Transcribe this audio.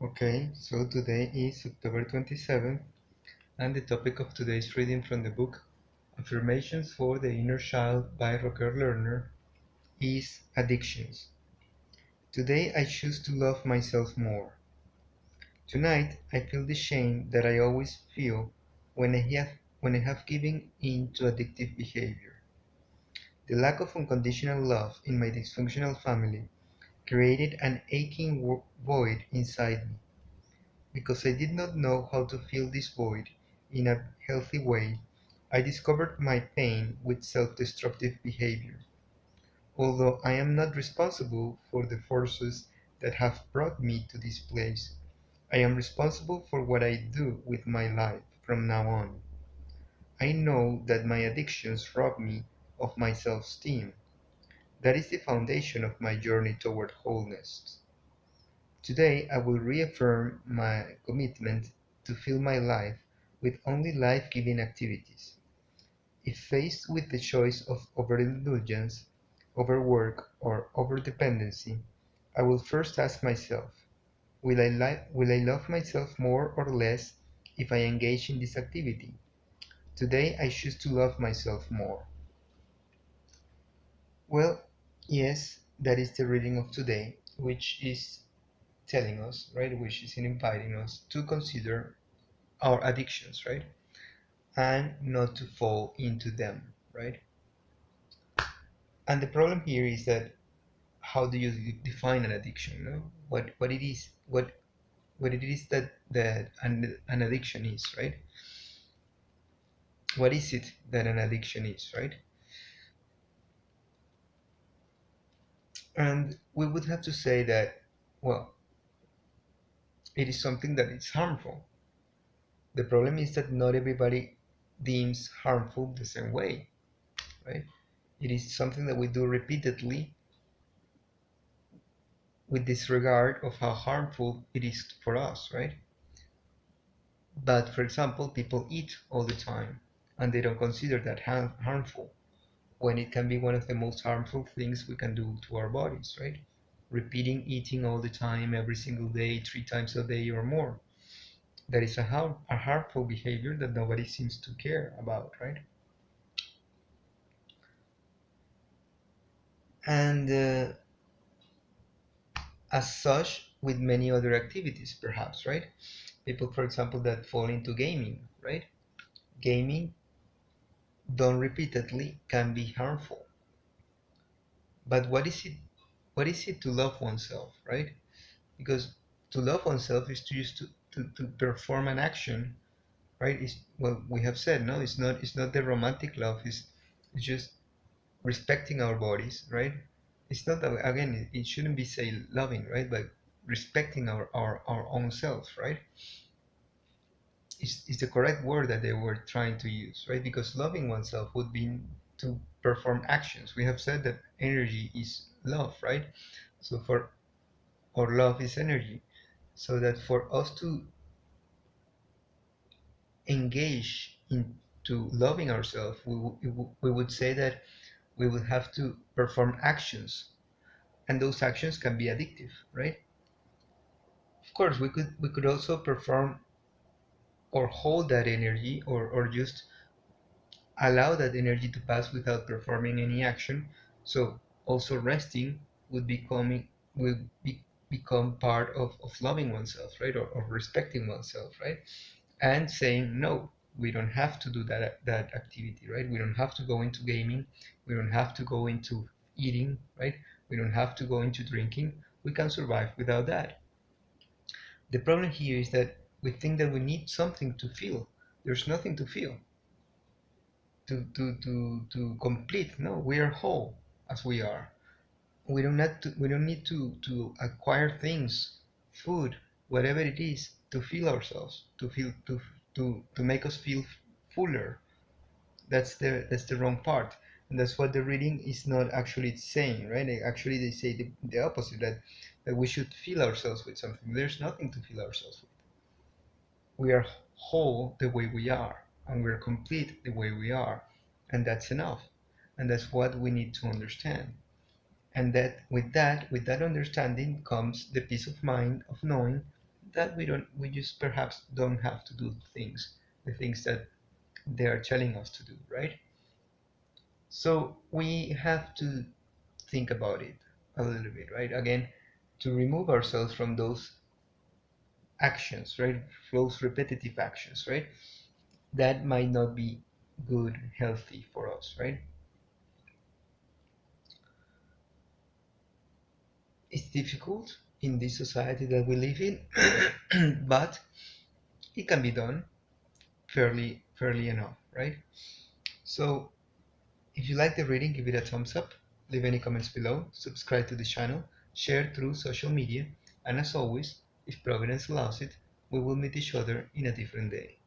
Okay, so today is October 27th, and the topic of today's reading from the book Affirmations for the Inner Child by Rocker Lerner is Addictions. Today I choose to love myself more. Tonight I feel the shame that I always feel when I have given in to addictive behavior. The lack of unconditional love in my dysfunctional family created an aching void inside me. Because I did not know how to fill this void in a healthy way, I discovered my pain with self-destructive behavior. Although I am not responsible for the forces that have brought me to this place, I am responsible for what I do with my life from now on. I know that my addictions rob me of my self-esteem. That is the foundation of my journey toward wholeness. Today I will reaffirm my commitment to fill my life with only life-giving activities. If faced with the choice of overindulgence, overwork, or overdependency, I will first ask myself, will I love myself more or less if I engage in this activity? Today I choose to love myself more. Well, yes, that is the reading of today, which is telling us, right, which is inviting us to consider our addictions, right? And not to fall into them, right? And the problem here is that how do you define an addiction? No? What it is, what it is that an addiction is, right? What is it that an addiction is, right? And we would have to say that, well, it is something that is harmful. The problem is that not everybody deems harmful the same way, right? It is something that we do repeatedly with disregard of how harmful it is for us, right? But for example, people eat all the time and they don't consider that harmful when it can be one of the most harmful things we can do to our bodies, right? Repeating eating all the time, every single day, 3 times a day or more. That is a harmful behavior that nobody seems to care about, right? And as such, with many other activities, perhaps, right? People, for example, that fall into gaming, right? Gaming done repeatedly can be harmful. But what is it to love oneself, right? Because to love oneself is to use to perform an action, right? Is well we have said, no, it's not the romantic love, it's just respecting our bodies, right? It's not that again it shouldn't be say loving, right? But respecting our own self, right? Is the correct word that they were trying to use, right? Because loving oneself would be to perform actions. We have said that energy is love, right? So for or love is energy. So that for us to engage into loving ourselves, we would say that we would have to perform actions, and those actions can be addictive, right? Of course, we could also perform or hold that energy or just allow that energy to pass without performing any action. So also resting would become part of loving oneself, right? Or respecting oneself, right? And saying no, we don't have to do that activity, right? We don't have to go into gaming, we don't have to go into eating, right? We don't have to go into drinking. We can survive without that. The problem here is that we think that we need something to feel. There's nothing to feel to complete. No, we are whole as we are. We don't need to acquire things, food, whatever it is, to feel ourselves, to make us feel fuller. That's the wrong part, and that's what the reading is not actually saying, right? Actually, they say the opposite, that we should feel ourselves with something. There's nothing to feel ourselves with. We are whole the way we are, and we're complete the way we are, and that's enough. And that's what we need to understand. And that with that understanding comes the peace of mind of knowing that we just perhaps don't have to do the things that they are telling us to do, right? So we have to think about it a little bit, right? Again, to remove ourselves from those actions, right? Those repetitive actions, right? That might not be good, healthy for us, right? It's difficult in this society that we live in, but it can be done fairly enough, right? So if you like the reading, give it a thumbs up, leave any comments below, subscribe to the channel, share through social media, and as always, if Providence allows it, we will meet each other in a different day.